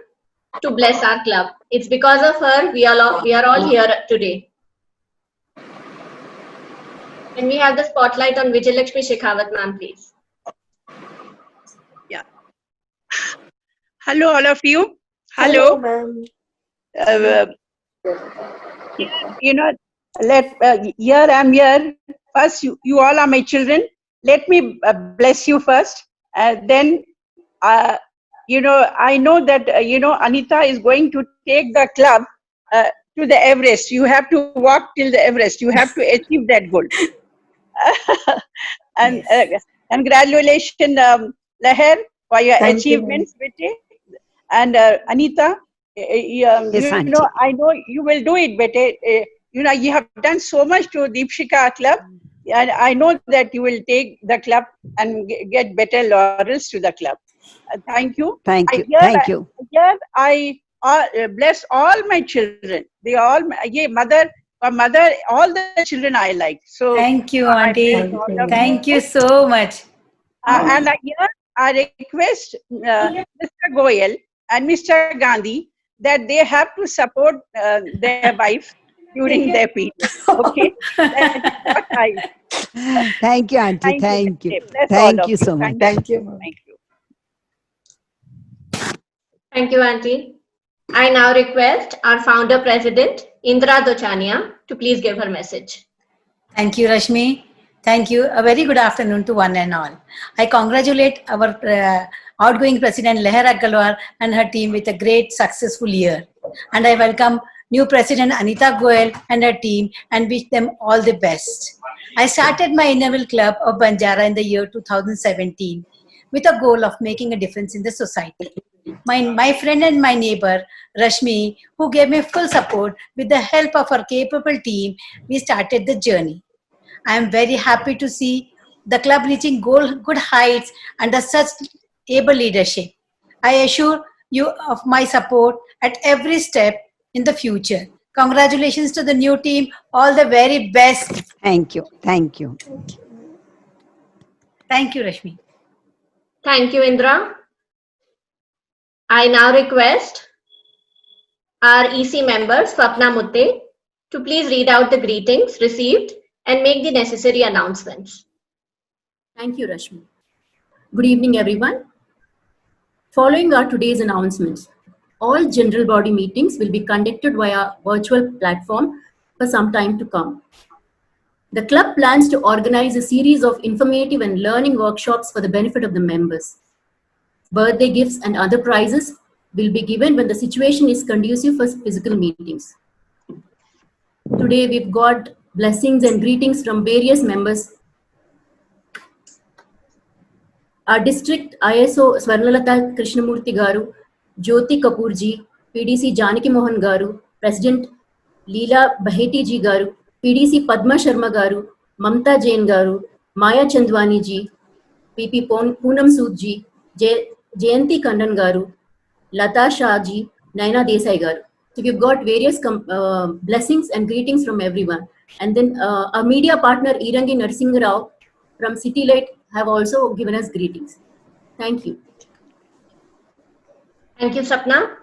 to bless our club. It's because of her we are all here today. Can we have the spotlight on Vijayalakshmi Shekhawat ma'am, please? Hello, all of you. Hello. ma'am. You know, here I'm here. First, you all are my children. Let me bless you first. Then, I know that, Anita is going to take the club to the Everest. You have to walk till the Everest. You have to achieve that goal. And congratulations, Leher, for your Thank you, ma'am. achievements, Bete. And Anita, Yes, aunty. I know you will do it, Bete. You have done so much to Deepshika Club, and I know that you will take the club and get better laurels to the club. Thank you. Thank you. Here Thank you. Here I bless all my children. They all, mother, all the children I like. So Thank you, I Auntie. bless all of Thank you so much. and here I request Mr. Goyal and Mr. Gandhi that they have to support their wife during their period. Okay? That's what Thank you, auntie. Thank you. Bless all Thank of you so much. Thank you. Thank you. Thank you, Auntie. I now request our founder president, Indra Dochania, to please give her message. Thank you, Rashmi. Thank you. A very good afternoon to one and all. I congratulate our outgoing president, Leher Agarwal, and her team with a great, successful year. And I welcome new president, Anita Goyal, and her team, and wish them all the best. I started my Innerville Club of Banjara in the year 2017 with a goal of making a difference in the society. My friend and my neighbor, Rashmi, who gave me full support, with the help of our capable team, we started the journey. I am very happy to see the club reaching good heights under such able leadership. I assure you of my support at every step in the future. Congratulations to the new team. All the very best. Thank you. Thank you. Thank you, Rashmi. Thank you, Indra. I now request our EC member, Swapna Mutte, to please read out the greetings received and make the necessary announcements. Thank you, Rashmi. Good evening, everyone. Following our today's announcements, all general body meetings will be conducted via virtual platform for some time to come. The club plans to organize a series of informative and learning workshops for the benefit of the members. Birthday gifts and other prizes will be given when the situation is conducive for physical meetings. Today we've got blessings and greetings from various members. Our district ISO Swarnalata Krishnamurthy Garu, Jyoti Kapoor ji, PDC Janaki Mohan Garu, President Leela Baheti ji Garu, PDC Padma Sharma Garu, Mamta Jain Garu, Maya Chandwani ji, PP Poonam Sood ji, Jayanti Kandan Garu, Lata Shah ji, Naina Desai Garu. So we've got various blessings and greetings from everyone. And then our media partner Irangi Narsingh Rao from City Light have also given us greetings. Thank you. Thank you, Sapna.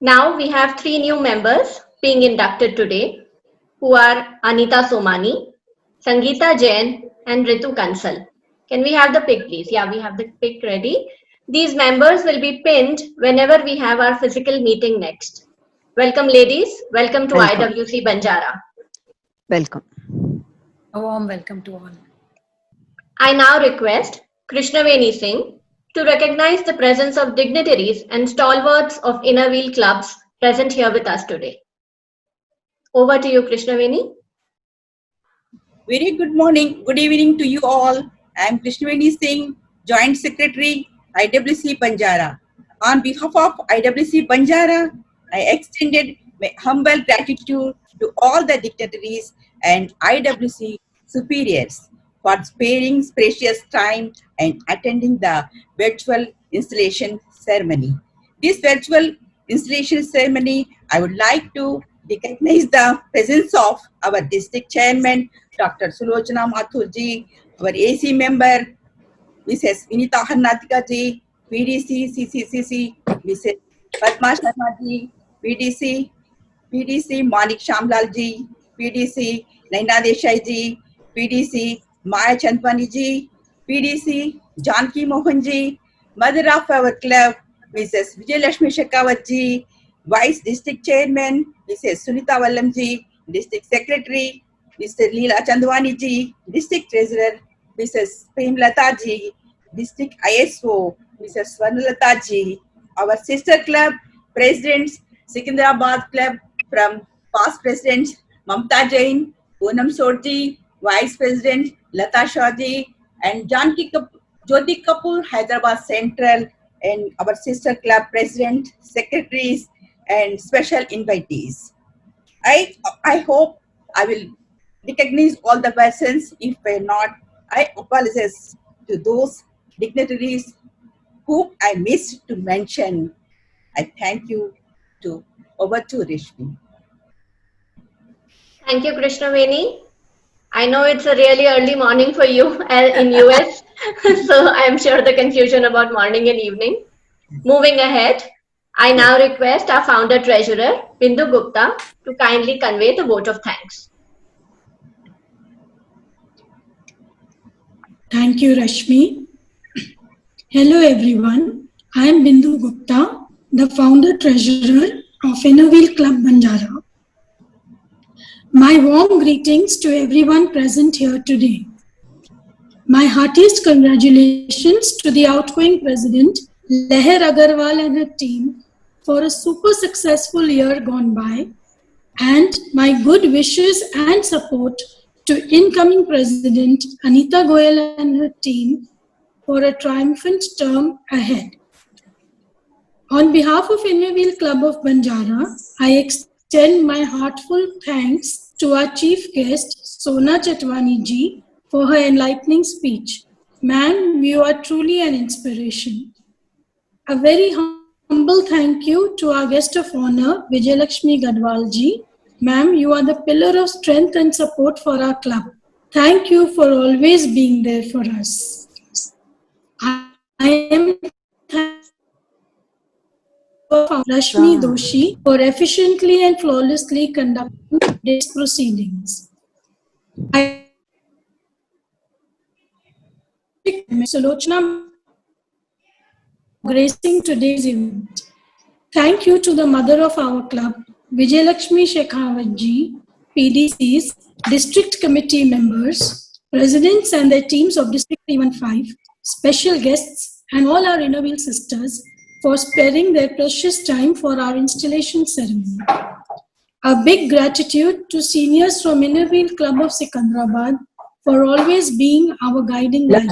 Now we have 3 new members being inducted today, who are Anita Somani, Sangeeta Jain, and Ritu Kansal. Can we have the pic, please? Yeah, we have the pic ready. These members will be pinned whenever we have our physical meeting next. Welcome, ladies. Welcome to Welcome. IWC Banjara. Welcome. A warm welcome to all. I now request Krishnaveni Singh to recognize the presence of dignitaries and stalwarts of Innerville clubs present here with us today. Over to you, Krishnaveni. Very good morning, good evening to you all. I am Krishnaveni Singh, Joint Secretary, IWC Banjara. On behalf of IWC Banjara, I extended my humble gratitude to all the dignitaries and IWC superiors for sparing precious time and attending the virtual installation ceremony. This virtual installation ceremony, I would like to recognize the presence of our district chairman, Dr. Sulochana Mathur ji, our AC member, Mrs. Vinita Hannatika ji, PDC, CCCC, Mrs. Padma Sharma ji, PDC Manik Shamlal ji, PDC Naina Desai ji, PDC Maya Chandwani ji, PDC Janki Mohan ji, mother of our club, Mrs. Vijayalakshmi Shekhawat ji, Vice District Chairman, Mrs. Sunita Vallam ji, District Secretary, Mr. Leela Chandwani ji, District Treasurer, Mrs. Premlata ji, District ISO, Mrs. Swarnalata ji, our sister club presidents, Secunderabad club from past presidents, Mamta Jain, Poonam Sorji, Vice President Lata Shahji, and Jyoti Kapoor, Hyderabad Central, and our sister club president, secretaries, and special invitees. I hope I will recognize all the persons. If I not, I apologize to those dignitaries whom I missed to mention. I thank you. Over to Rishmi. Thank you, Krishnaveni. I know it's a really early morning for you in US, so I'm sure the confusion about morning and evening. Moving ahead, I now request our founder treasurer, Bindu Gupta, to kindly convey the vote of thanks. Thank you, Rashmi. Hello, everyone. I am Bindu Gupta, the founder treasurer of Innerwheel Club Banjara. My warm greetings to everyone present here today. My heartiest congratulations to the outgoing president, Leher Agarwal and her team for a super successful year gone by, and my good wishes and support to incoming president Anita Goyal and her team for a triumphant term ahead. On behalf of Innerwheel Club of Banjara, I extend my heartfelt thanks to our chief guest, Sona Chatwani ji, for her enlightening speech. Ma'am, you are truly an inspiration. A very humble thank you to our guest of honor, Vijayalakshmi Gadwal ji. Ma'am, you are the pillar of strength and support for our club. Thank you for always being there for us. I am thankful to Rashmi Doshi for efficiently and flawlessly conducting these proceedings. I Sulochana gracing today's event. Thank you to the mother of our club, Vijayalakshmi Shekhawat ji, PDCs, district committee members, presidents and their teams of District 315, special guests, and all our Innerwheel sisters for sparing their precious time for our installation ceremony. A big gratitude to seniors from Innerwheel Club of Secunderabad for always being our guiding light.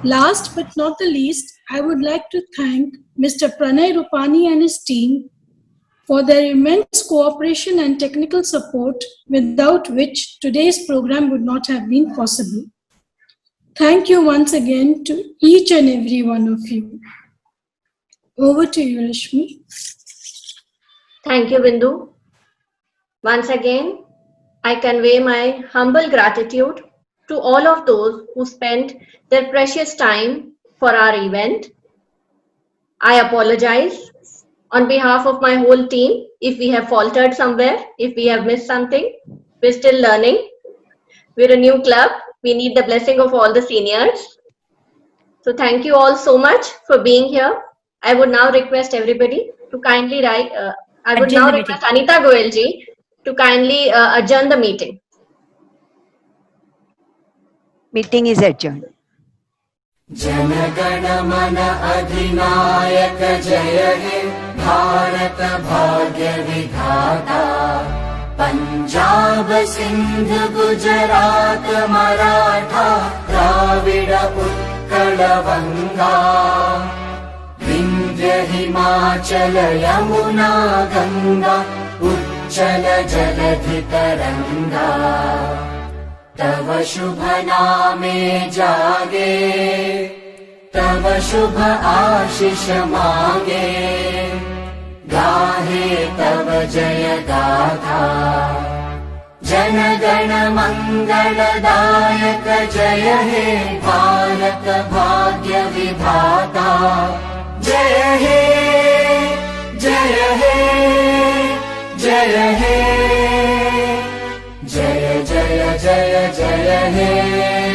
Last but not the least, I would like to thank Mr. Pranay Rupani and his team for their immense cooperation and technical support, without which today's program would not have been possible. Thank you once again to each and every one of you. Over to you, Rashmi. Thank you, Bindu. Once again, I convey my humble gratitude to all of those who spent their precious time for our event. I apologize on behalf of my whole team if we have faltered somewhere, if we have missed something. We're still learning. We're a new club. We need the blessing of all the seniors. So thank you all so much for being here. I would now request everybody to kindly request Anita Goyal ji to kindly adjourn the meeting. Meeting is adjourned. जनगण मन अधिनायक जय हे भारत भाग्य विधाता पंजाब सिंध गुजरात मराठा द्राविड उत्कल बंगा विंध्य हिमाचल यमुना गंगा उच्चल जलधि तरंगा तव शुभ नामे जागे तव शुभ आशीष मांगे गाहे तव जय गाथा जन गण मंगलदायक जय हे भारत भाग्य विधाता जय हे जय हे जय हे जय जय जय जय हे